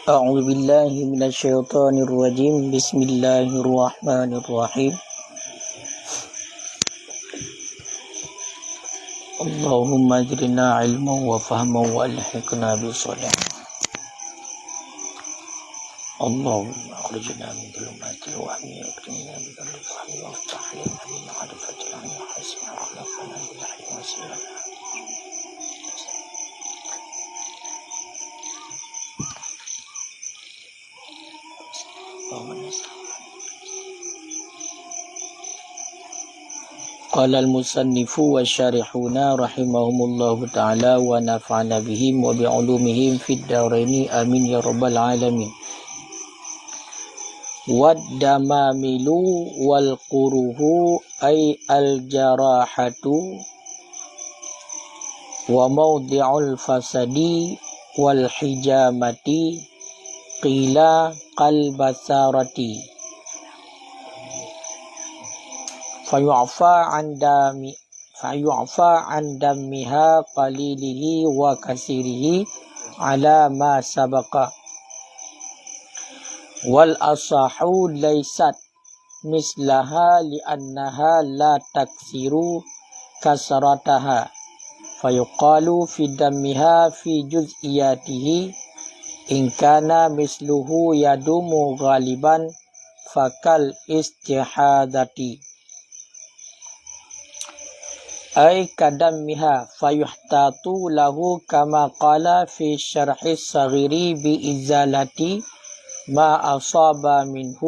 أعوذ بالله من الشيطان الرجيم بسم الله الرحمن الرحيم اللهم أجرنا علما وفهما وألحقنا بالصالحين اللهم أخرجنا من ظلمات الوهم وأكرمنا بذل الفهم وافتح لنا بمعرفة العلم وحسن أخلاقنا بالحلم وسلام قال المصنف والشارحون رحمهم الله تعالى ونفعنا بهم وبعلومهم في الدارين آمين يا رب العالمين. والدمامل والقره أي الجراحة وموضع الفساد والحجامة قيل كالبصارة فيعفى عن دمها قليله وكثيره على ما سبق. والأصح ليست مثلها لأنها لا تكسر كسرتها فيقال في دمها في جزئياته إن كان مثله يدوم غالبا فكالاستحاضة أي كدمها فيحتاط له كما قال في الشرح الصغير بإزالة ما أصاب منه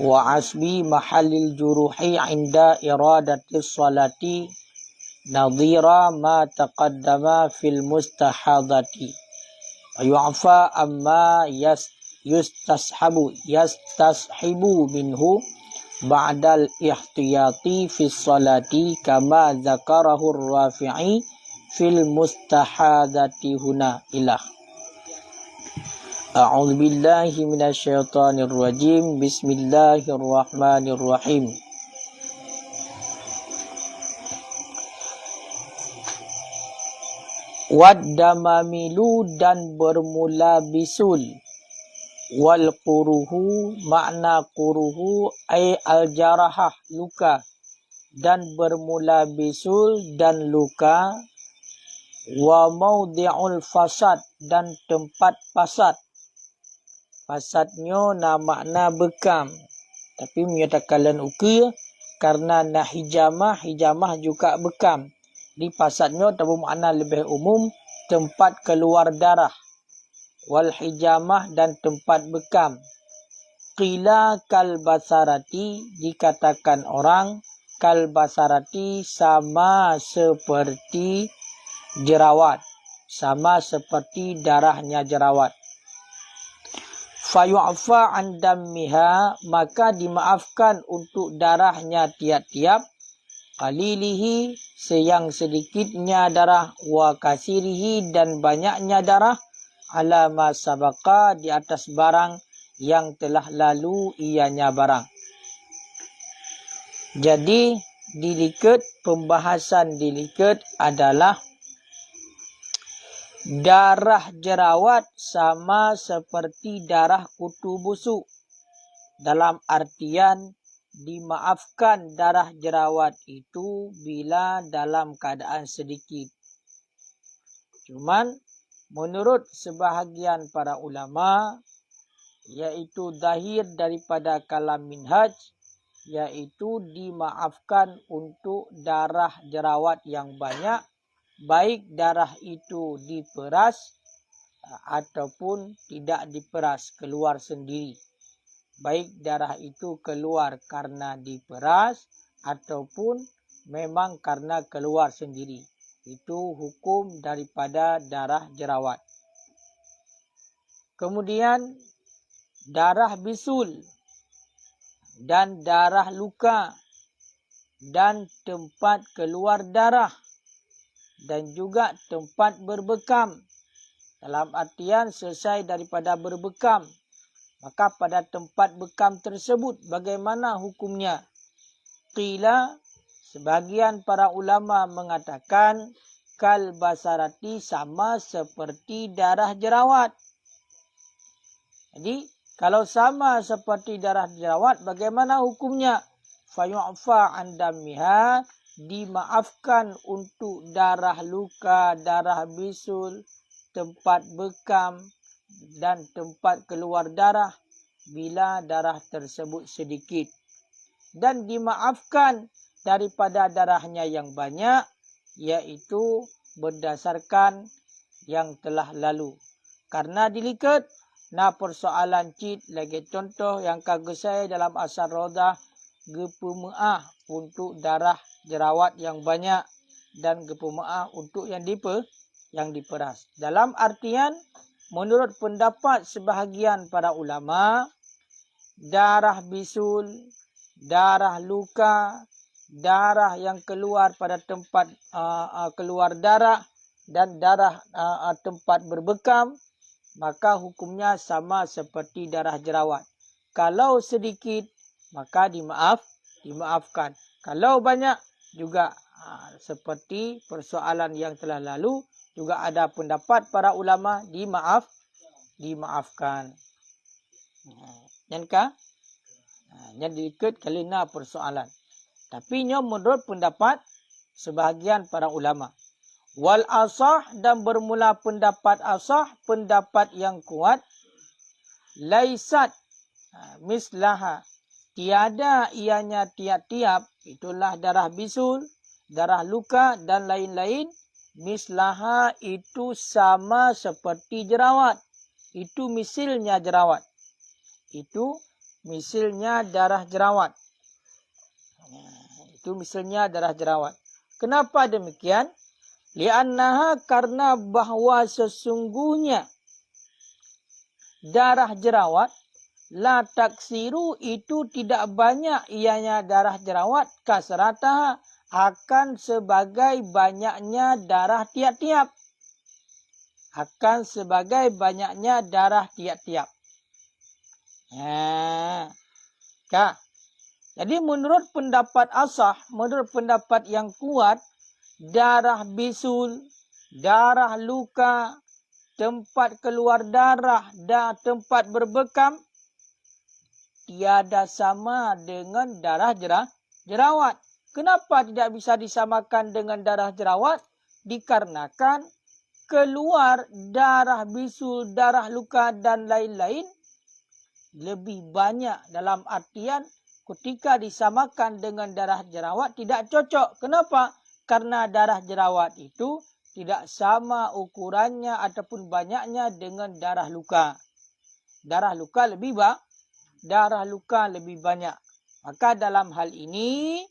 وعصب محل الجروح عند إرادة الصلاة نظير ما تقدم في المستحاضة ويعفى أما يستصحب منه بعد الاحتياط في الصلاة كما ذكره الرافعي في المستحاضة هنا إله. أعوذ بالله من الشيطان الرجيم بسم الله الرحمن الرحيم. Waddamamilu dan bermula bisul. Wal quruhu makna quruhu ay al-jarahah luka dan bermula bisul dan luka. Wa maudhi'ul fasad dan tempat fasad. Fasadnya makna bekam. Tapi menyatakan ukia karena hijamah juga bekam. Di fasadnya tapi makna lebih umum tempat keluar darah. Wal hijamah dan tempat bekam. Qila kal basarati dikatakan orang kal basarati sama seperti jerawat, sama seperti darahnya jerawat. Fayu'fa an dammiha maka dimaafkan untuk darahnya tiap-tiap. Qalilihi yang sedikitnya darah wa kasirihi dan banyaknya darah ala ma sabaka di atas barang yang telah lalu ianya barang. Jadi pembahasan diliket adalah darah jerawat sama seperti darah kutu busuk. Dalam artian dimaafkan darah jerawat itu bila dalam keadaan sedikit. Cuman menurut sebahagian para ulama, yaitu zahir daripada kalam minhaj, yaitu dimaafkan untuk darah jerawat yang banyak, baik darah itu diperas ataupun tidak diperas, keluar sendiri. Baik darah itu keluar karena diperas ataupun memang karena keluar sendiri. Itu hukum daripada darah jerawat. Kemudian darah bisul dan darah luka dan tempat keluar darah dan juga tempat berbekam. Dalam artian selesai daripada berbekam, maka pada tempat bekam tersebut bagaimana hukumnya? Qila, sebagian para ulama mengatakan kal basarati sama seperti darah jerawat. Jadi kalau sama seperti darah jerawat, bagaimana hukumnya? Fayu'fa an dammiha, dimaafkan untuk darah luka, darah bisul, tempat bekam dan tempat keluar darah bila darah tersebut sedikit. Dan dimaafkan daripada darahnya yang banyak, iaitu berdasarkan yang telah lalu. Karena dilikat, na persoalan cit lagi contoh yang kagak saya dalam asal rodah gepemeah untuk darah jerawat yang banyak dan gepemeah untuk yang diperas. Dalam artian, menurut pendapat sebahagian para ulama, darah bisul, darah luka, darah yang keluar pada tempat keluar darah dan darah tempat berbekam, maka hukumnya sama seperti darah jerawat. Kalau sedikit, maka dimaafkan. Kalau banyak, juga seperti persoalan yang telah lalu, juga ada pendapat para ulama dimaafkan. Nyankah? Yang diikut kalina persoalan. Tapi menurut pendapat sebahagian para ulama. Wal asah, dan bermula pendapat asah, pendapat yang kuat. Laisat mislaha, tiada ianya tiap-tiap, itulah darah bisul, darah luka dan lain-lain. Mislaha itu sama seperti jerawat. Itu misilnya jerawat. Itu misilnya darah jerawat. Itu misilnya darah jerawat. Kenapa demikian? Li'annaha, karena bahawa sesungguhnya darah jerawat, la taksiru, itu tidak banyak ianya darah jerawat, kasrataha, akan sebagai banyaknya darah tiap-tiap. Akan sebagai banyaknya darah tiap-tiap. Jadi menurut pendapat asah, menurut pendapat yang kuat, darah bisul, darah luka, tempat keluar darah dan tempat berbekam tiada sama dengan darah jerawat. Kenapa tidak bisa disamakan dengan darah jerawat? Dikarenakan keluar darah bisul, darah luka dan lain-lain lebih banyak, dalam artian ketika disamakan dengan darah jerawat tidak cocok. Kenapa? Karena darah jerawat itu tidak sama ukurannya ataupun banyaknya dengan darah luka. Darah luka lebih banyak. Maka dalam hal ini,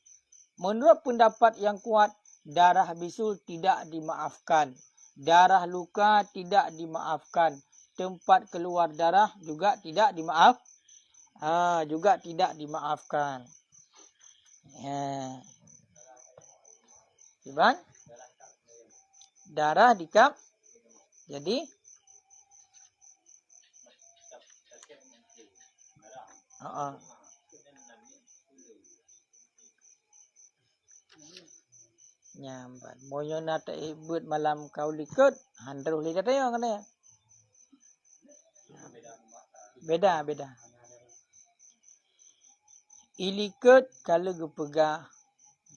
menurut pendapat yang kuat, darah bisul tidak dimaafkan. Darah luka tidak dimaafkan. Tempat keluar darah juga tidak dimaafkan. Iban? Darah di kap. Jadi nyamban. Moyo nata ibut malam kau likut, handruh likat ayo kan ya. Beda. Ilikut kalau gepegah,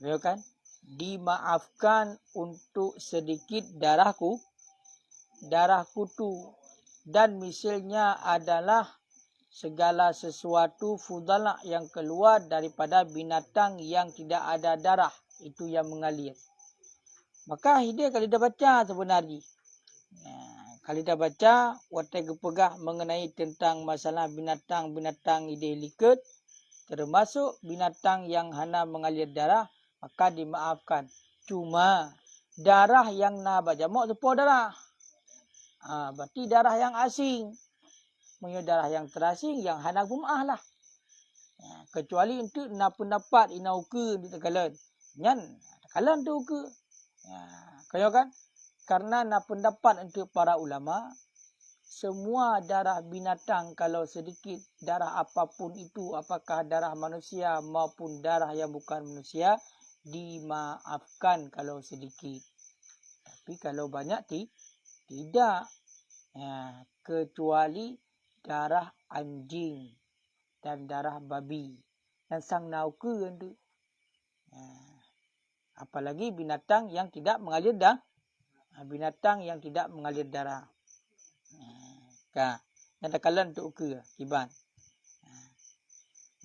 ya kan? Dimaafkan untuk sedikit darah kutu, dan misalnya adalah segala sesuatu fudala yang keluar daripada binatang yang tidak ada darah, itu yang mengalir. Maka dia kalau dah baca sebenarnya, kalau dah baca watai gepegah mengenai tentang masalah binatang-binatang ide liket, termasuk binatang yang hana mengalir darah, maka dimaafkan. Cuma darah yang na bajamuk sepo darah. Berarti darah yang asing. Punya darah yang terasing yang hana gumah lah. Kecuali untuk na pendapat ina uke di tekalan. Nyan tekalan tu uke. Kaya kan? Karena na pendapat untuk para ulama, semua darah binatang kalau sedikit, darah apapun itu, apakah darah manusia maupun darah yang bukan manusia, dimaafkan kalau sedikit. Tapi kalau banyak tidak. Kecuali darah anjing dan darah babi. Dan sang nauka tu. Apalagi binatang yang tidak mengalir darah. Binatang yang tidak mengalir darah. Yang takalan untuk uka kiban.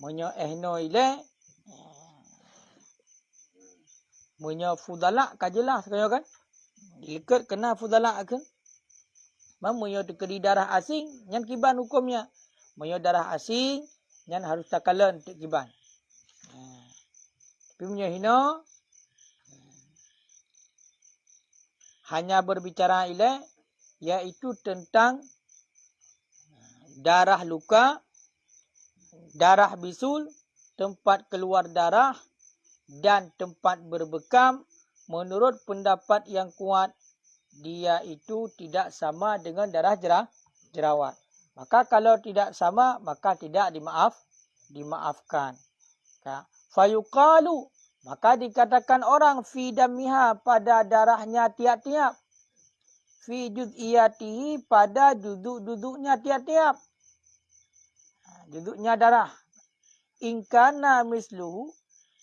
Monyo ehno ile. Monyo fudalak kajelah sekarang kan. Lekat kena fudalak ke. Monyo tekeri darah asing. Yang kiban hukumnya. Monyo darah asing. Yang harus takalan untuk kiban. Tapi monyo hino. Hanya berbicara ile. Iaitu tentang darah luka, darah bisul, tempat keluar darah dan tempat berbekam. Menurut pendapat yang kuat, dia itu tidak sama dengan darah jerawat. Maka kalau tidak sama, maka tidak dimaafkan. Fayuqalu, maka dikatakan orang fi damiha pada darahnya tiap-tiap. Fi juz'iyatihi pada duduk-duduknya tiap-tiap. Duduknya darah. Ingkana misluhu.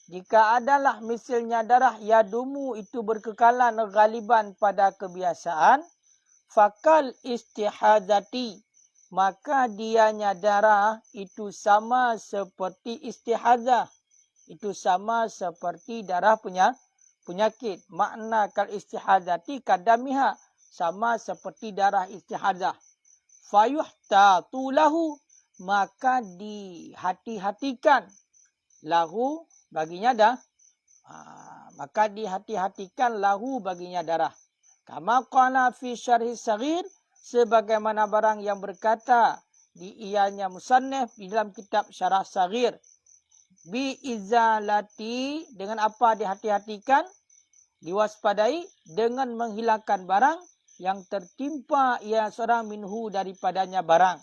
Jika adalah misalnya darah yadumu itu berkekalan galiban pada kebiasaan. Fakal istihazati. Maka dianya darah itu sama seperti istihazah. Itu sama seperti darah penyakit. Makna kal istihazati kadamiha. Sama seperti darah istihazah. Fayuhtatu lahu. Maka dihati-hatikan. Lahu baginya dah. Maka dihati-hatikan lahu baginya darah. Kama qala fi syarhi saghir. Sebagaimana barang yang berkata di ianya musannif di dalam kitab syarah saghir. Bi izalati. Dengan apa dihati-hatikan? Diwaspadai dengan menghilangkan barang yang tertimpa ia seorang minhu daripadanya barang.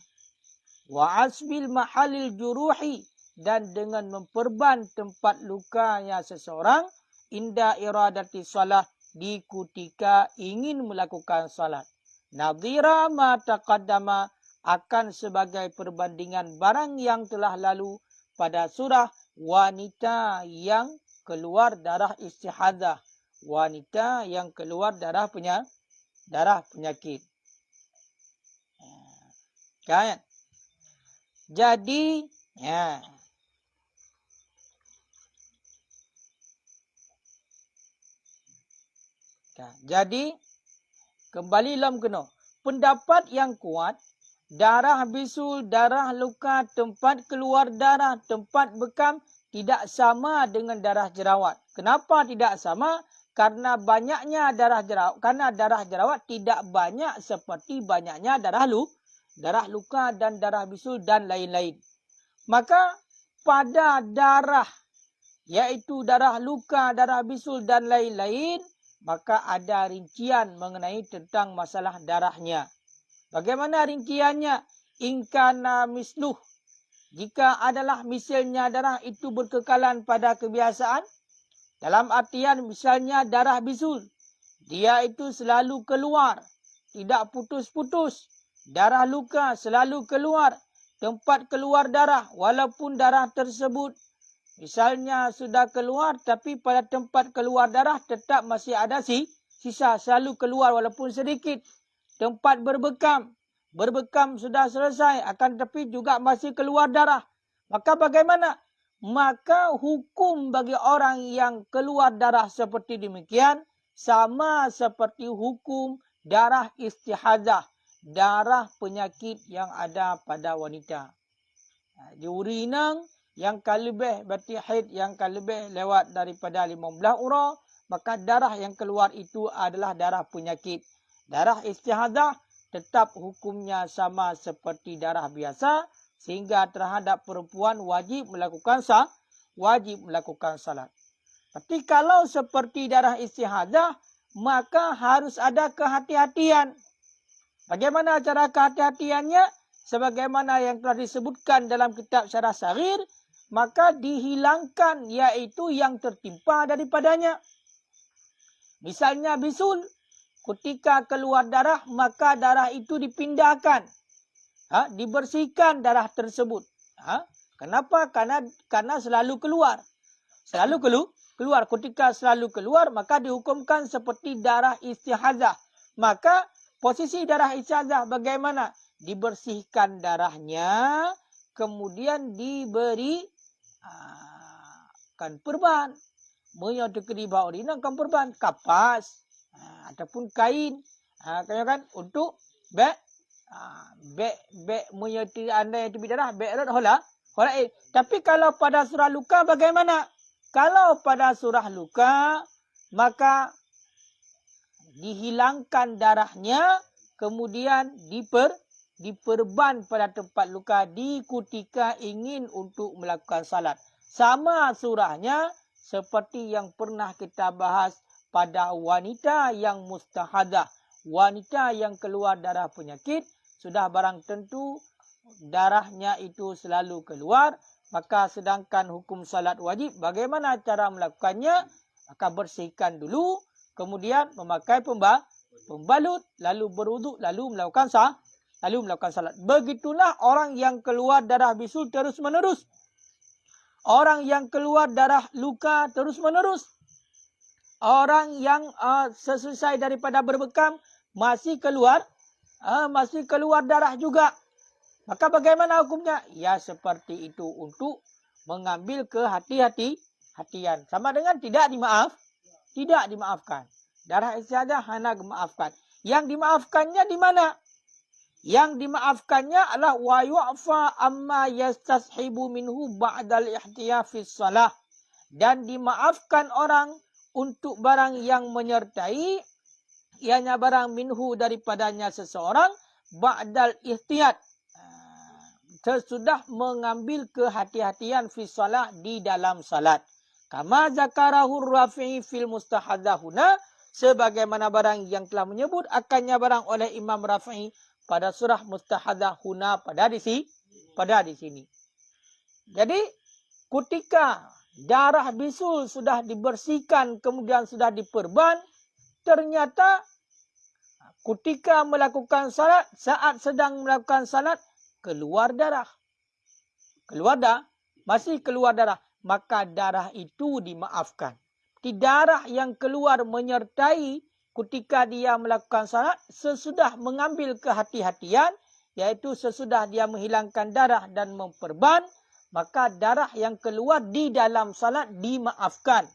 Wa asbil mahalil juruhi. Dan dengan memperban tempat lukanya seseorang. Inda iradati salat. Di ketika ingin melakukan salat. Nadhira ma taqaddama. Akan sebagai perbandingan barang yang telah lalu. Pada surah wanita yang keluar darah istihadzah. Wanita yang keluar darah penyakit. Kan? Jadi, jadi kembali lam kena. Pendapat yang kuat, darah bisul, darah luka, tempat keluar darah, tempat bekam tidak sama dengan darah jerawat. Kenapa tidak sama? Karena banyaknya darah jerawat. Karena darah jerawat tidak banyak seperti banyaknya darah luka dan darah bisul dan lain-lain. Maka pada darah, yaitu darah luka, darah bisul dan lain-lain, maka ada rincian mengenai tentang masalah darahnya. Bagaimana rinciannya? Ingkana misluh. Jika adalah misalnya darah itu berkekalan pada kebiasaan. Dalam artian misalnya darah bisul. Dia itu selalu keluar. Tidak putus-putus. Darah luka selalu keluar. Tempat keluar darah. Walaupun darah tersebut misalnya sudah keluar. Tapi pada tempat keluar darah tetap masih ada sisa. Selalu keluar walaupun sedikit. Tempat berbekam. Berbekam sudah selesai. Akan tapi juga masih keluar darah. Maka bagaimana? Maka hukum bagi orang yang keluar darah seperti demikian sama seperti hukum darah istihadzah, darah penyakit yang ada pada wanita. Di urinang yang kalibeh berarti haid yang kalibeh lewat daripada 15 ura, maka darah yang keluar itu adalah darah penyakit. Darah istihadzah tetap hukumnya sama seperti darah biasa. Sehingga terhadap perempuan wajib melakukan salat. Tapi kalau seperti darah istihadzah, maka harus ada kehati-hatian. Bagaimana cara kehati-hatiannya? Sebagaimana yang telah disebutkan dalam kitab syarah saghir, maka dihilangkan yaitu yang tertimpa daripadanya. Misalnya bisul, ketika keluar darah, maka darah itu dipindahkan. dibersihkan darah tersebut. Kenapa? Karena selalu keluar. Selalu keluar. Ketika selalu keluar, maka dihukumkan seperti darah istihazah. Maka posisi darah istihazah bagaimana? Dibersihkan darahnya, kemudian diberi kan perban. Menyodokeri bau urina kan perban. Kapas. Ataupun kain. Kan untuk beg menyodokeri anda yang tebik darah. Beg hola. Tapi kalau pada surah luka bagaimana? Kalau pada surah luka, maka dihilangkan darahnya, kemudian diperban pada tempat luka di ketika ingin untuk melakukan salat. Sama surahnya seperti yang pernah kita bahas pada wanita yang mustahadah. Wanita yang keluar darah penyakit, sudah barang tentu darahnya itu selalu keluar, maka sedangkan hukum salat wajib, bagaimana cara melakukannya? Maka bersihkan dulu, kemudian memakai pembalut, lalu berwuduk, lalu melakukan salat. Begitulah orang yang keluar darah bisul terus menerus. Orang yang keluar darah luka terus menerus. Orang yang seselesai daripada berbekam masih keluar darah juga. Maka bagaimana hukumnya? Ya seperti itu, untuk mengambil kehati-hatian. Sama dengan tidak dimaafkan. Darah istihadzah hanya dimaafkan. Yang dimaafkannya di mana? Yang dimaafkannya adalah wa yu'fa amma yastashibu minhu ba'dal ihtiyafis salah. Dan dimaafkan orang untuk barang yang menyertai, ianya barang minhu daripadanya seseorang, ba'dal ihtiyat, sesudah mengambil kehati-hatian fi salat, di dalam salat. Kama zakarahu Rafi'i fil mustahadzahuna, sebagaimana barang yang telah menyebut akannya barang oleh Imam Rafi'i pada surah mustahadzahuna pada di sini. Jadi ketika darah bisul sudah dibersihkan kemudian sudah diperban, ternyata ketika melakukan salat, saat sedang melakukan salat, keluar darah. Masih keluar darah. Maka darah itu dimaafkan. Darah yang keluar menyertai ketika dia melakukan salat, sesudah mengambil kehati-hatian, yaitu sesudah dia menghilangkan darah dan memperban, maka darah yang keluar di dalam salat dimaafkan.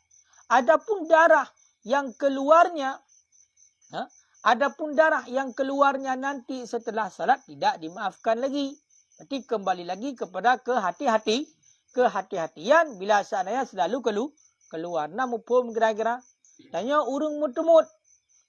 Adapun darah yang keluarnya nanti setelah salat tidak dimaafkan lagi. Berarti kembali lagi kepada kehati-hatian bila seandainya selalu keluar. Namun pun kira-kira tanya urung mutumut.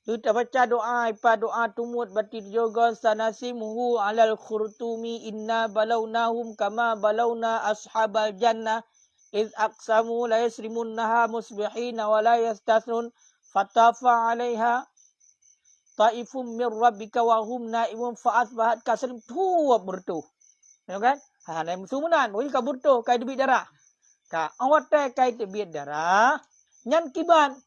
Kita baca doa, doa tumut berarti juga sanasimuhu alal khurtumi inna balawnahum kama balawna ashabal jannah iz aqsamu la yasrimunnaha musbihina wa la yastasnun fatafa 'alaiha ta'ifum mir rabbika wa hum na'imun fa'asbahat kasrim tu bertuh. Ya kan? Nai musumunan, boleh ka bertuh kai debit darah. Ka awat kai debit darah, nyan kiban.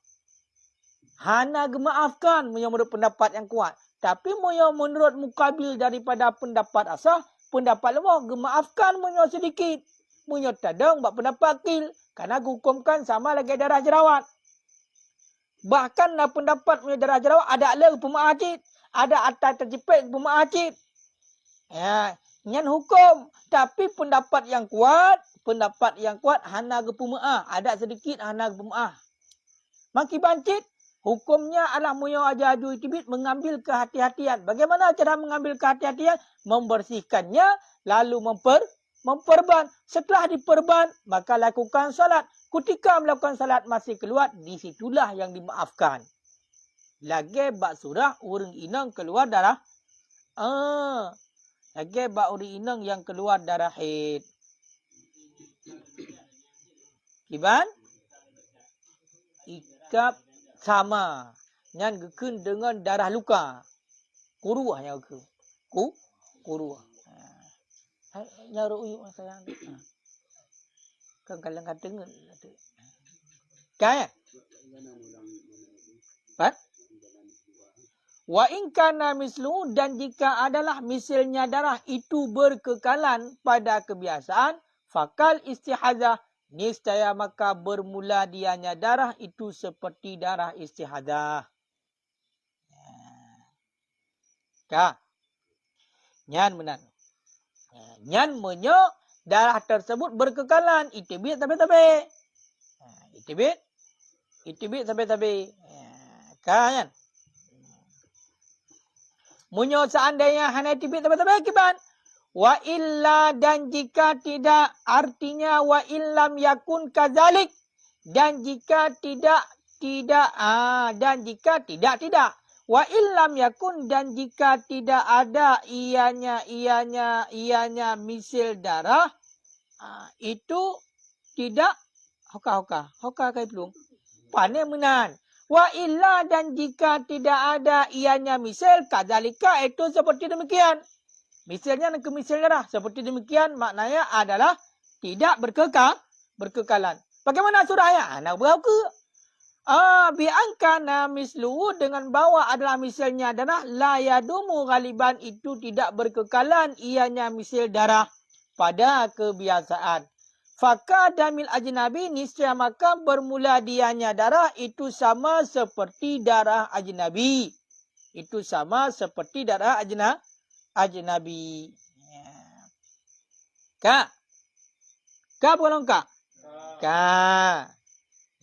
Hana gemaafkan menurut pendapat yang kuat. Tapi menurut mukabil daripada pendapat asah, pendapat lemah gemaafkan sedikit. Tadang buat pendapat akil. Karena hukumkan sama lagi darah jerawat. Bahkan pendapat darah jerawat ada le pemaacit. Ada atas terjepit pemaacit. Ya, nyan hukum. Tapi pendapat yang kuat hana gepuma'ah. Ada sedikit hana gepuma'ah. Maki bancit. Hukumnya adalah muyo aja aju tibit mengambil kehati-hatian. Bagaimana cara mengambil kehati-hatian? Membersihkannya lalu memperban. Setelah diperban maka lakukan salat. Ketika melakukan salat masih keluar, disitulah yang dimaafkan. Lagi bak surah urang inang keluar darah. Lagi bak urang inang yang keluar darah haid. Kiban? Ikap sama. Nyan gekun dengan darah luka. Kuruah yang ke. Kuruah. Nyaru uyuk sayang. Kan kalang kateng. Kaya? Pat? Wa in kana mislu, dan jika adalah misalnya darah itu berkekalan pada kebiasaan, fakal istihadzah, niscaya maka bermula dianya darah itu seperti darah istihadzah. Ka. Nyan menan. Nyan menyo darah tersebut berkekalan, itibit tabe-tabe. Itibit tabe-tabe. Ka nyan. Munyo seandainya hanya tibit tabe-tabe kiban. Wa illa, dan jika tidak, artinya wa illam yakun kadzalik, dan jika tidak dan jika tidak. Wa illam yakun, dan jika tidak ada ianya misil darah, itu tidak hoka kai pelung. Pane menan. Wa illa, dan jika tidak ada ianya misal, kadzalika, itu seperti demikian. Misalnya ke misal darah seperti demikian, maknanya adalah tidak berkekalan. Bagaimana surahnya? Anak berau ke? Bi'angkana mislu, dengan bawa adalah misalnya darah, la yadumu ghaliban, itu tidak berkekalan ianya misal darah pada kebiasaan. Faka damil ajnabi, niscaya maka bermula dianya darah itu sama seperti darah ajnabi. Itu sama seperti darah ajnabi. Ka. Ka bolong ka? Ka.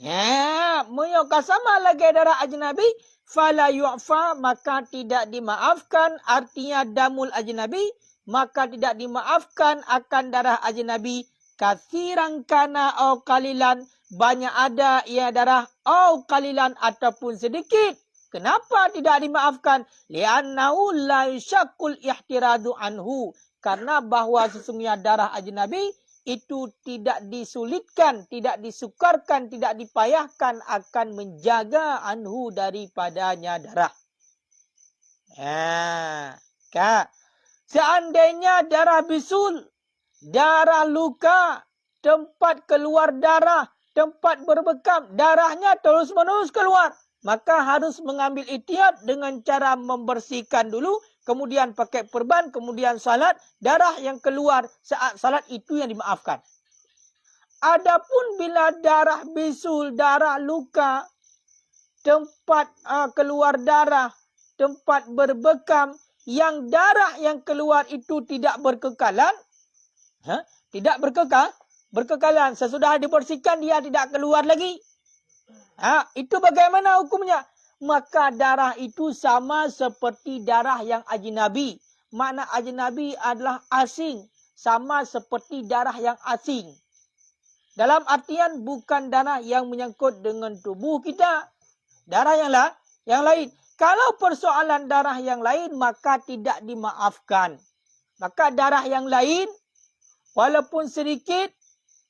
Ya, menyoka sama lagi darah ajnabi, fala yu'fa, maka tidak dimaafkan, artinya damul ajnabi, maka tidak dimaafkan akan darah ajnabi. Katsiran kana au qalilan, banyak ada ia darah, au qalilan, ataupun sedikit. Kenapa tidak dimaafkan? Li'annahu la yushaqqul ihtiradu anhu, karena bahwa sesungguhnya darah ajnabi itu tidak disulitkan, tidak disukarkan, tidak dipayahkan akan menjaga anhu daripadanya darah. Kak, seandainya darah bisul, darah luka, tempat keluar darah, tempat berbekam, darahnya terus-menerus keluar, maka harus mengambil ihtiyat dengan cara membersihkan dulu, kemudian pakai perban, kemudian salat. Darah yang keluar saat salat itu yang dimaafkan. Adapun bila darah bisul, darah luka, tempat keluar darah, tempat berbekam, yang darah yang keluar itu tidak berkekalan, tidak berkekalan. Sesudah dibersihkan dia tidak keluar lagi. Itu bagaimana hukumnya? Maka darah itu sama seperti darah yang ajnabi. Makna ajnabi adalah asing. Sama seperti darah yang asing. Dalam artian bukan darah yang menyangkut dengan tubuh kita. Darah yang lain. Kalau persoalan darah yang lain, maka tidak dimaafkan. Maka darah yang lain, walaupun sedikit,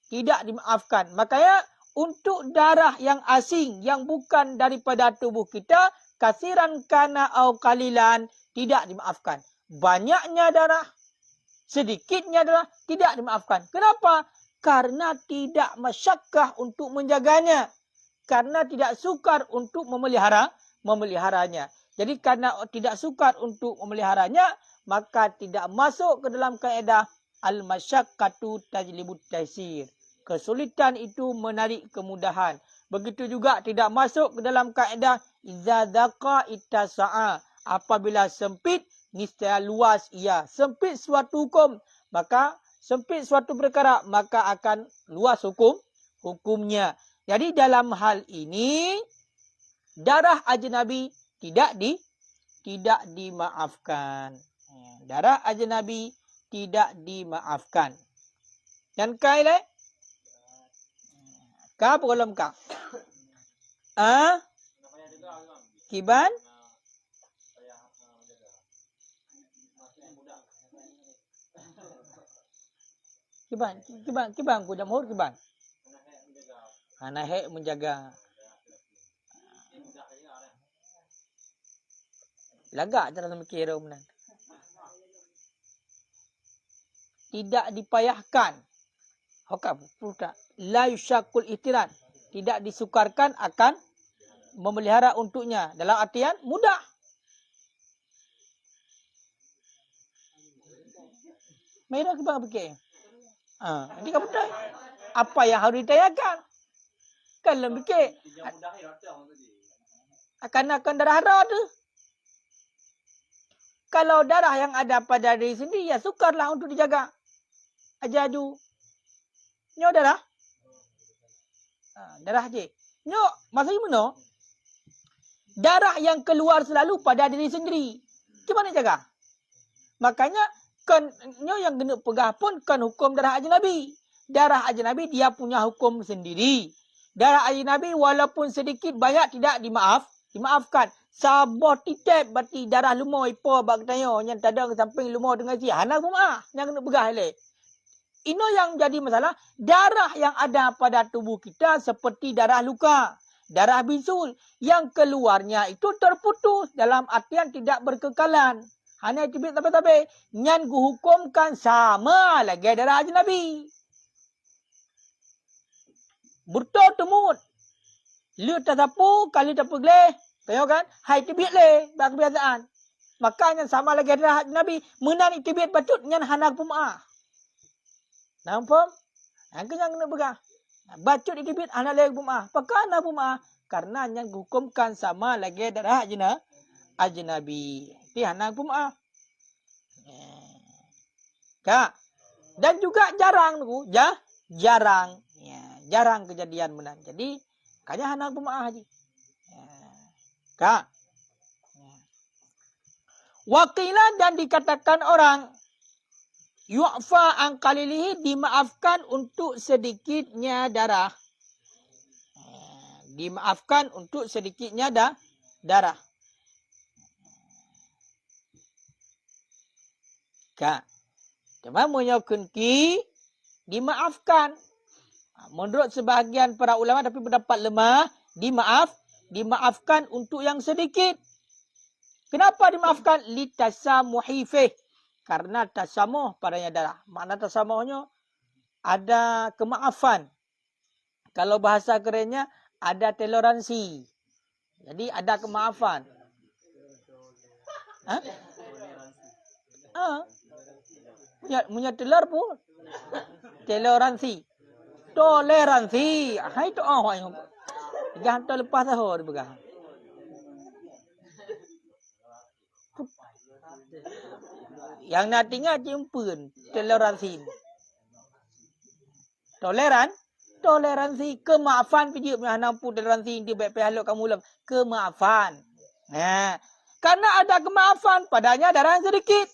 tidak dimaafkan. Makanya untuk darah yang asing, yang bukan daripada tubuh kita, kasiran kana au qalilan, tidak dimaafkan. Banyaknya darah, sedikitnya darah, tidak dimaafkan. Kenapa? Karena tidak masyakkah untuk menjaganya. Karena tidak sukar untuk memeliharanya. Jadi karena tidak sukar untuk memeliharanya, maka tidak masuk ke dalam kaedah al-masyakkatu tajlibut taysir. Kesulitan itu menarik kemudahan. Begitu juga tidak masuk ke dalam kaedah idza daqa ittasa'a. Apabila sempit, niscaya luas ia. Sempit suatu hukum, maka sempit suatu perkara, maka akan luas hukumnya. Jadi dalam hal ini, darah ajnabi tidak dimaafkan. Darah ajnabi tidak dimaafkan. Dan kaile ka belum ka? Kiban? Kiban kuda mohor kiban. Anak menjaga. Lagak cara mikir umnan. Tidak dipayahkan. Hokap putra. La yusyakul ihtiran. Tidak disukarkan akan memelihara untuknya. Dalam artian mudah. Merah ke bang fikir. Nanti kamu tahu apa yang harus ditanyakan. Kalau fikir akan darah haram tu. Kalau darah yang ada pada diri sendiri, ya sukarlah untuk dijaga. Ajaju. Nyo darah. Darah je. Nyo, maksudnya mana? Darah yang keluar selalu pada diri sendiri. Macam mana jaga? Makanya, kan nyo yang kena pegah pun kan hukum darah ajnabi. Darah ajnabi dia punya hukum sendiri. Darah ajnabi walaupun sedikit banyak tidak dimaafkan. Sabah titip berarti darah lumah ipa bak tanya yang tadang samping lumah dengan si hana pun yang kena pegah le. Ini yang jadi masalah, darah yang ada pada tubuh kita seperti darah luka, darah bisul yang keluarnya itu terputus dalam artian tidak berkekalan. Hanya tibit tapi nyan hukumkan sama lagi darah ajnabi. Burto temut. Lu tak sapu kali tak pegleh. Tengok kan? Hai tibit le, bak kebiasaan. Makanya sama lagi darah ajnabi, menani tibit bacut nyan hana pumah. Nampak? Yang kena pegang. Bacut di tibit hana lagi pumah. Pakai hana pumah. Karena yang hukumkan sama lagi darah ajnabi. Itu hana pumah. Kak. Dan juga jarang tu, jarang. Jarang kejadian menang. Jadi, kaya hana pumah haji. Kak. Wakilah dan dikatakan orang yu'fa an qalilihi, dimaafkan untuk sedikitnya darah. Dimaafkan untuk sedikitnya darah. Kak. Cuma menyokun ki dimaafkan. Menurut sebahagian para ulama tapi pendapat lemah, dimaafkan untuk yang sedikit. Kenapa dimaafkan? Litasamuhi fih. Karena tasamuh padanya darah. Makna tasamuhnya ada kemaafan. Kalau bahasa kerennya ada toleransi. Jadi ada kemaafan. Punya telur pun. Toleransi. Toleransi. Hai tu yang jangan terlepas sahur begang. Yang nak tinggal cimpun toleransi. Toleransi kemaafan video menampu toleransi di baik pihak kamu kemaafan. Karena ada kemaafan padanya darah sedikit.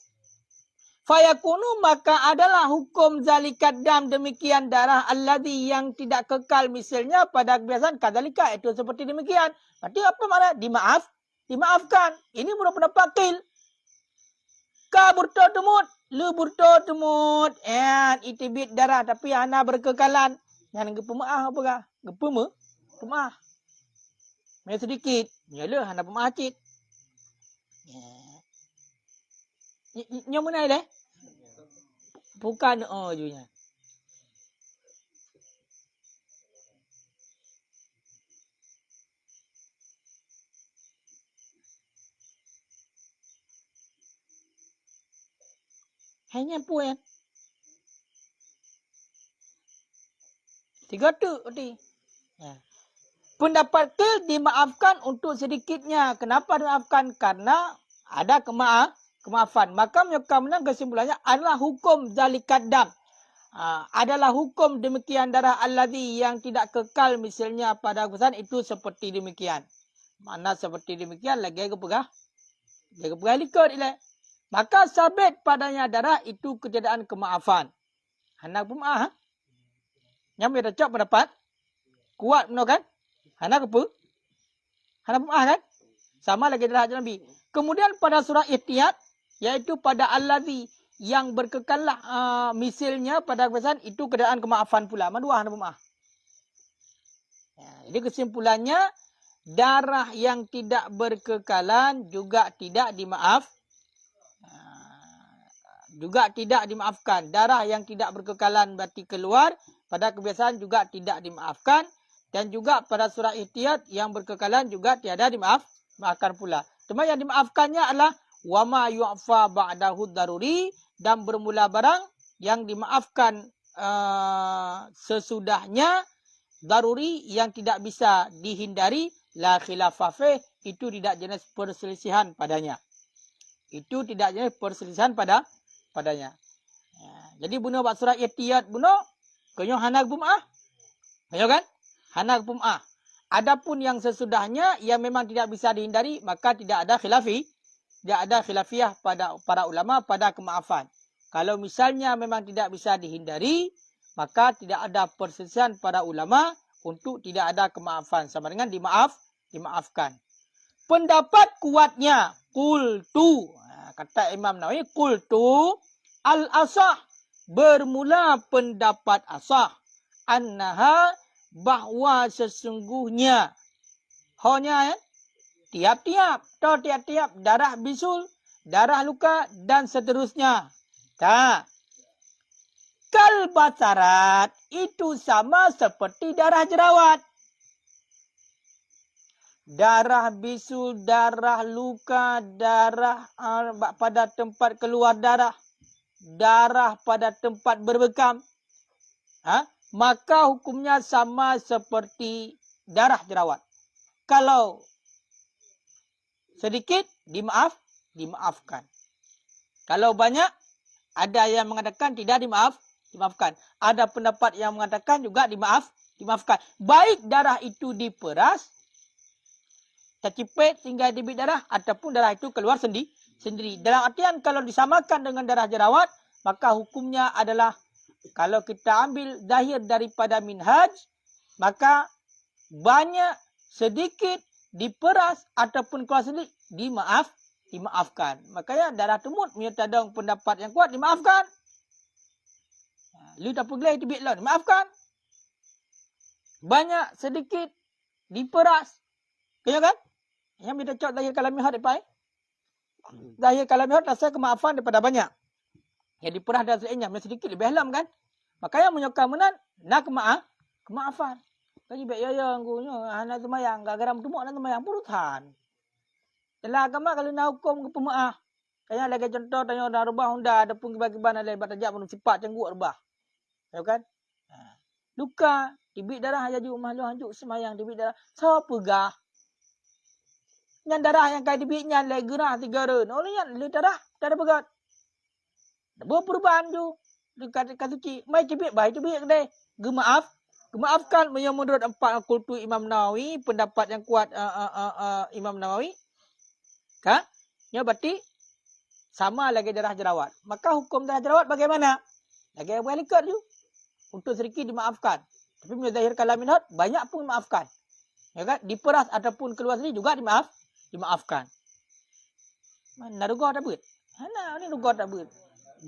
Fayakunu maka adalah hukum zalikat dam demikian darah alladhi yang tidak kekal misalnya pada kebiasaan kadzalika itu seperti demikian. Berarti apa makna? Dimaafkan. Ini merupakan pakil. Ka burto temut, lu burto temut. Itibit darah tapi ana berkekalan. Yang gepemaah apa kah? Pemaah. Mai sedikit. Yalah ana pemaah cit. Yang mana le? Bukan junya. Hanya puan. 3 tu tadi. Pendapat til dimaafkan untuk sedikitnya. Kenapa dimaafkan? Karena ada kemaafan. Maka menang kesimpulannya adalah hukum zalikat dam. Adalah hukum demikian darah alladhi yang tidak kekal misalnya pada kesan itu seperti demikian. Mana seperti demikian lagi pegah likut ile. Maka sabit padanya darah itu ketiadaan kemaafan. Hendak pemaaf. Yang dia cak pendapat kuat benar kan? Hendak apa? Hendak pemaaf kan? Sama lagi darah Nabi. Kemudian pada surah Ihtiyat yaitu pada alladhi yang berkekallah misalnya pada kesan itu keadaan kemaafan pula. Madua hendak pemaaf. Jadi kesimpulannya darah yang tidak berkekalan juga tidak dimaafkan. Darah yang tidak berkekalan berarti keluar pada kebiasaan juga tidak dimaafkan. Dan juga pada surah Ihtiyat yang berkekalan juga tiada dimaafkan pula. Cuma yang dimaafkannya adalah wama yu'fa ba'dahu daruri dan bermula barang yang dimaafkan sesudahnya, daruri yang tidak bisa dihindari, la khilafah fih, itu tidak jenis perselisihan padanya. Itu tidak jenis perselisihan padanya. Jadi bunuh buat surat ihtiyat bunuh, kenyo hanak bum'ah. Kenyo kan? Hanak bum'ah. Adapun yang sesudahnya yang memang tidak bisa dihindari, maka tidak ada khilafiyah pada para ulama pada kemaafan. Kalau misalnya memang tidak bisa dihindari, maka tidak ada perselisihan para ulama untuk tidak ada kemaafan. Sama dengan dimaafkan. Pendapat kuatnya, qultu. Kata Imam Nawawi, qultu al-asah. Bermula pendapat asah. Annaha, bahwa sesungguhnya. Hanya tiap-tiap darah bisul, darah luka dan seterusnya. Kalbasarat itu sama seperti darah jerawat. Darah bisul, darah luka, darah pada tempat keluar darah, darah pada tempat berbekam. Maka hukumnya sama seperti darah jerawat. Kalau sedikit dimaafkan. Kalau banyak, ada yang mengatakan tidak dimaafkan. Ada pendapat yang mengatakan juga dimaafkan. Baik darah itu diperas, tercipit sehingga debit darah, ataupun darah itu keluar sendiri. Dalam artian kalau disamakan dengan darah jerawat, maka hukumnya adalah kalau kita ambil zahir daripada minhaj, maka banyak, sedikit, diperas ataupun keluar sendiri, dimaafkan. Makanya darah temut menyertadang pendapat yang kuat, dimaafkan. Lu tak pergi tibik lah, dimaafkan. Banyak, sedikit, diperas. Kaya kan? Yang kita cakap zahir kalam mihad apa? Zahir kalam mihad rasa kemaafan daripada banyak. Yang diperas dan selainnya, yang sedikit lebih halam kan? Makanya menyokong menan, nak kemaafan. Kaji baik ya anggunya, anak semayang, gara-gara bertumuk anak semayang, purutan. Dalam agama kalau nak hukum ke pemaaf. Kaya lagi contoh, tanya orang rubah, honda, ada pun kibar-kibar, ada lebat tajak, penuh sifat, cenggut rubah. Ya kan? Luka, tibik darah, hajuk, mahlu, hajuk, semayang, tibik darah. Siapa gah? Yang darah yang kaya tibiknya, lagi gerah, tiga run. Orang yang le darah, darah pegat. Berperubahan tu. Dekat suci. Mai tibik, baik tibik kedai. Gemaafkan yang menurut empat kultu Imam Nawawi, pendapat yang kuat Imam Nawawi. Kan? Ya berarti sama lagi darah jerawat. Maka hukum darah jerawat bagaimana? Lagi yang boleh likat tu. Untuk sedikit dimaafkan. Tapi menyazahir kalam minhad, banyak pun dimaafkan. Ya kan? Diperas ataupun keluar sendiri juga dimaafkan. Mana ruga tak buat? Mana ni ruga tak buat?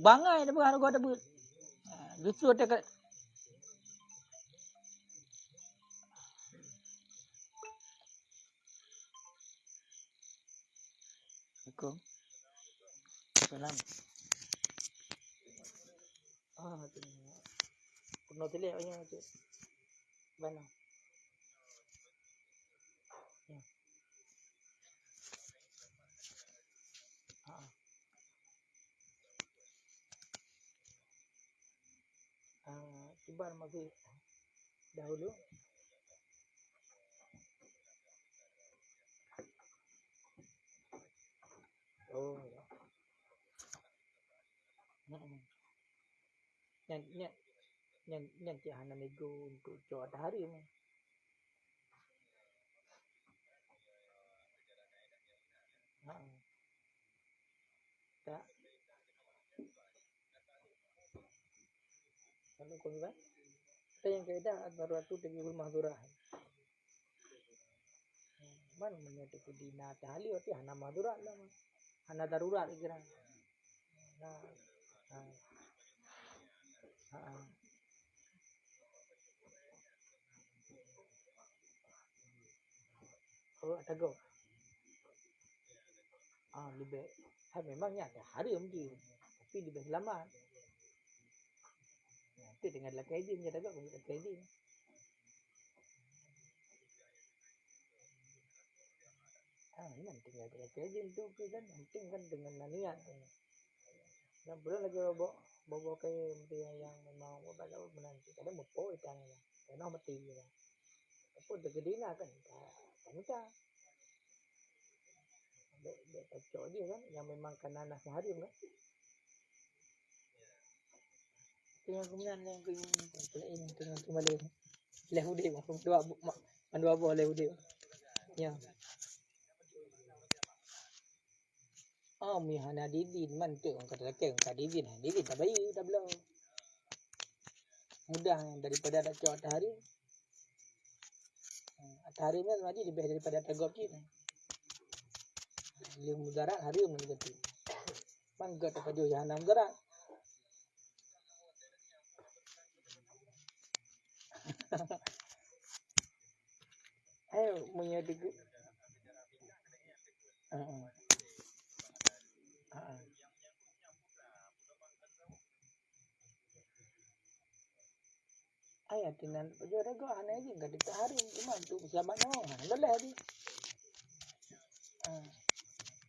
Bangai tak buat, ruga tak buat. Justru dia Assalamualaikum. Salam. Pernah tulis yang itu. Mana? Ya. Cuba masih dahulu. Oh, ya. Yang hana nego untuk cuaca hari ni. Tak. Kalau kau ni, kita yang keadaan baru tu dengan rumah durah. Mana menyatu di nata hali oti hana madura lah, hana darurat kira. Oh, tago. Lebih. Memangnya ada hari mungkin, tapi lebih selamat. Itu dengan lakai dia punya tago, dengan lakai dia. Ini tinggal dengan lakai dia tu kan, penting kan dengan niat. Nah, belum lagi bobo kayak yang memang pada menanti. Kadang bopo itu yang karena mati ya. Apa gede nak kan? Kan kita cocok dia kan yang memang kena nasnya harim kan. Tengok kemudian yang ini tengok kembali lehude dua lehude. Ya. Oh, mihana didin man tu orang kata lelaki orang didin tak bayu tak belau. Mudah daripada ada cowok hari. Hari ni lagi lebih daripada tegok kita. Dia mudarat hari ni betul. Bangga tak pada jahanam gerak. Ayo punya degu. Ayah tinan pejo rego aneh lagi enggak dekat hari cuma tu selamat nyawa. Lelah dia.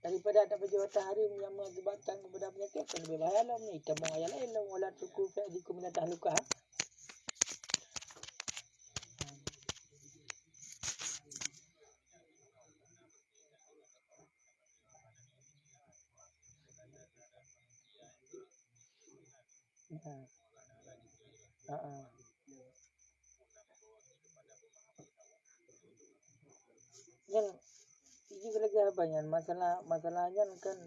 Daripada ada pejo hari yang mengakibatkan kepada penyakit kan lebih bahaya lah ni. Kita mau ayat lain lah wala tuku fa'dikum min tahluka. Yang ini lagi banyak masalahnya kan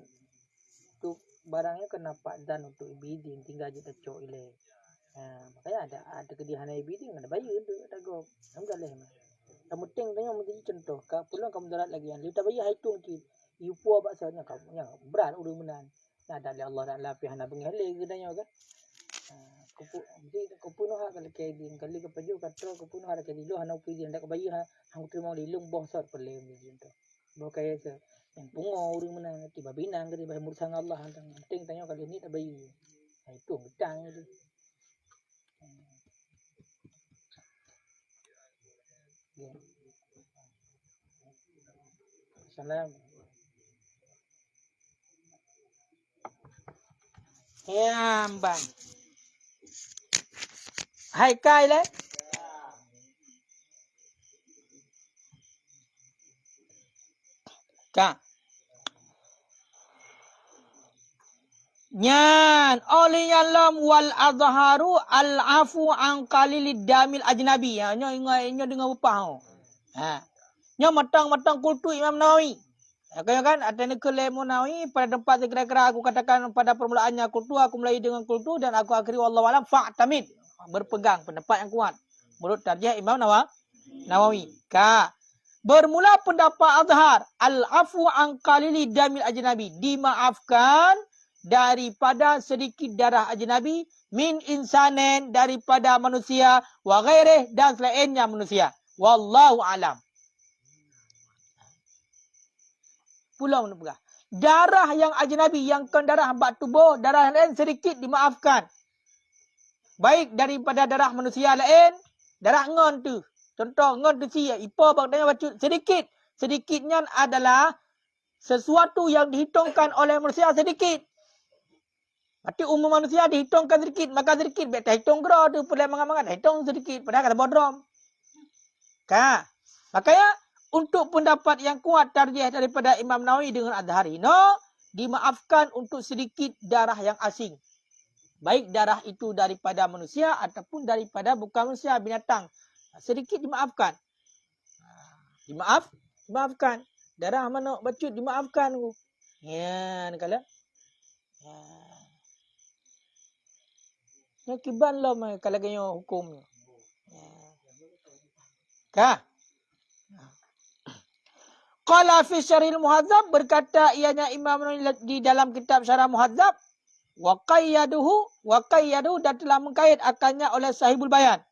tu barangnya kena dan untuk ibidin tinggal kita cok ile. Makanya ada kedihan ibidin ada bayu tu ada go. Alhamdulillah. Yang penting tengok menjadi contoh. Kau pulang kamu darat lagi yang kita bayi hitung ki. Ipu apa sahaja kamu yang berat udah menan. Nah dari Allah dan Allah pihak nak pengelih kedanya kan. Kupu noh kalau kedin kali kepeju katro kupu noh ada kedilo hana upi dia ndak bayi hang terima lilung boh sor pelem gitu. Bawa kayak se yang pungo urang menang tiba binang ke tiba mursang Allah hantang penting tanya kali ini tak bayu. Itu betang itu. Ya. Salam. Ya, bang. Hai kai le. Kak. Nyan oleh yalam wal adharu al afu an qalilid damil ajnabi. Ha nyo ingat dengan upah. Nyo matang kultu Imam Nawawi. Kan ada nekele Nawawi pada tempat kira-kira aku katakan pada permulaannya kultu aku mulai dengan kultu dan aku akhiri wallahu alam fa'tamid. Berpegang pendapat yang kuat. Menurut tarjih Imam Nawawi. Bermula pendapat azhar al afu an qalilid damil ajnabi. Dimaafkan daripada sedikit darah ajnabi min insanen daripada manusia wa ghairih dan selainnya manusia wallahu alam. Pulang pegah. Darah yang ajnabi yang kan darah hamba tubuh darah lain sedikit dimaafkan. Baik daripada darah manusia lain darah ngon tu. Contoh ngon tu sia ipo bang dengan bacut sedikit. Sedikitnya adalah sesuatu yang dihitungkan oleh manusia sedikit. Berarti umum manusia dihitungkan sedikit, maka sedikit. Biar hitung gerah tu, pulai mangat-mangat, hitung sedikit. Padahal kata bodrom. Makanya, untuk pendapat yang kuat tarjih daripada Imam Nawawi dengan Adhari, dimaafkan untuk sedikit darah yang asing. Baik darah itu daripada manusia ataupun daripada bukan manusia, binatang. Sedikit dimaafkan. Dimaafkan. Darah mana bacut dimaafkan. Ya, kalau. Kiban lah kalau kaya hukum. Qala fi syarhil muhadzab berkata ianya Imam Nawawi di dalam kitab Syarah Muhadzab wa qayyadu dan telah mengkait akannya oleh Sahibul Bayan.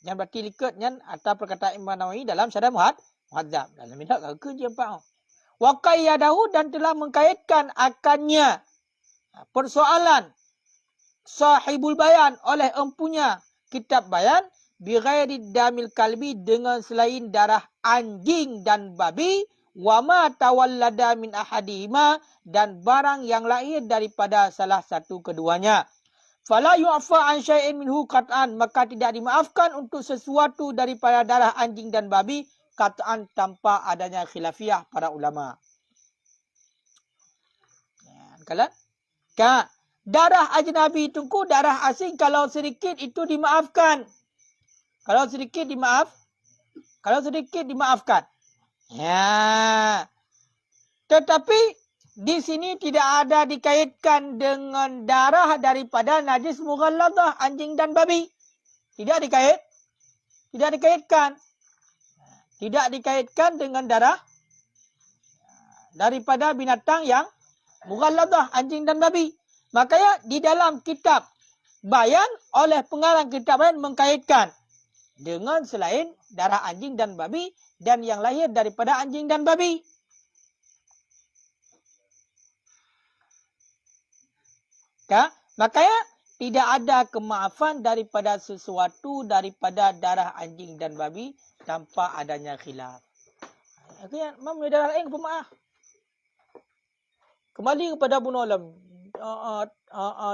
Yang berarti likatnya atas perkataan Imam Nawawi dalam Syarah Muhadzab. Dalam minhaj kerja empat. Wa qayyadahu dan telah mengkaitkan akannya persoalan Sahibul Bayan oleh empunya kitab Bayan bi ghairi damil kalbi dengan selain darah anjing dan babi wa ma tawallada min ahadihima, dan barang yang lahir daripada salah satu keduanya. Fala yu'fa an syai'in minhu qat'an, maka tidak dimaafkan untuk sesuatu daripada darah anjing dan babi qat'an tanpa adanya khilafiyah para ulama. Kalau darah ajnabi itu darah asing, kalau sedikit itu dimaafkan. Kalau sedikit dimaafkan. Ya. Tetapi di sini tidak ada dikaitkan dengan darah daripada najis mughalladah, anjing dan babi. Tidak dikaitkan. Tidak dikaitkan dengan darah daripada binatang yang mughalladah, anjing dan babi. Makanya di dalam kitab Bayan, oleh pengarang kitab Bayan mengkaitkan dengan selain darah anjing dan babi dan yang lahir daripada anjing dan babi. Makanya tidak ada kemaafan daripada sesuatu daripada darah anjing dan babi tanpa adanya khilaf. Akhirnya mam darah lain pemaaf. Kembali kepada Abu Alam,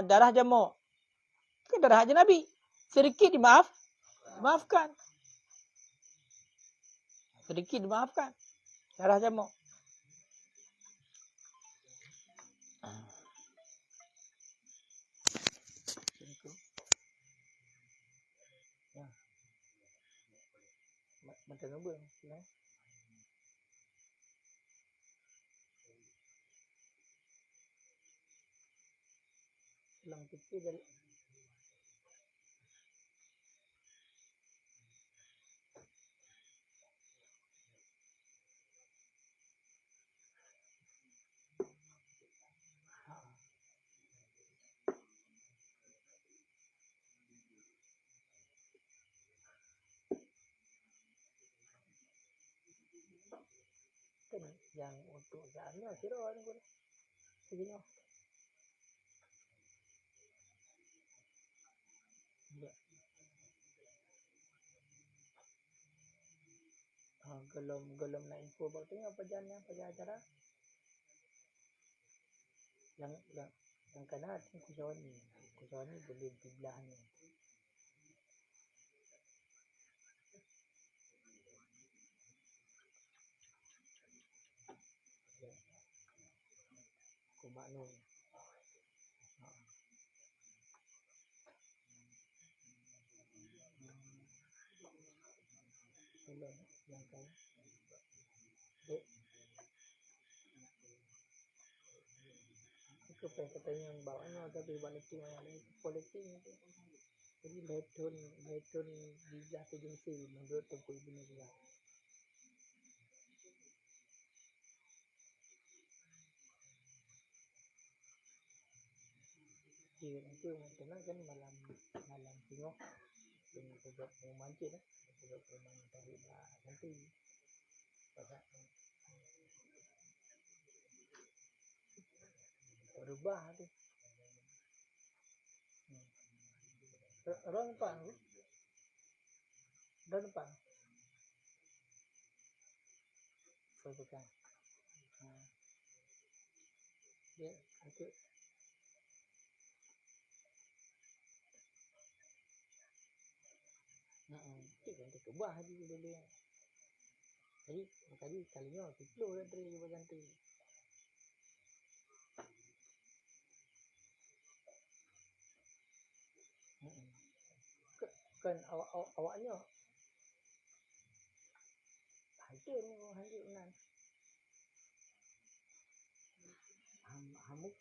darah jamak. Kan darah ajnabi. Sedikit dimaafkan. Sedikit dimaafkan. Darah jamak. Macam apa? Selang kecil dari kan yang untuk sana sirah ni pun begini. Gelom nak info about ni apa jalan acara yang kena kusawan ni boleh di belah ni. Kumano. Yang kan. Aku pengen katanya yang bawahnya tapi balik tu yang lain politik ni. Jadi letun dijah tu jengsi menurut Tengku Ibn Azhar. Jadi nanti tenang kan malam tengok dengan program mancing program tarik nanti pasal berubah tu. Orang depan. Bukan. Dia okey. Kita ubah lagi dulu. Jadi tadi kalinya tiplo dah dari ganti. Kan awaknya hancur nan. Hamuk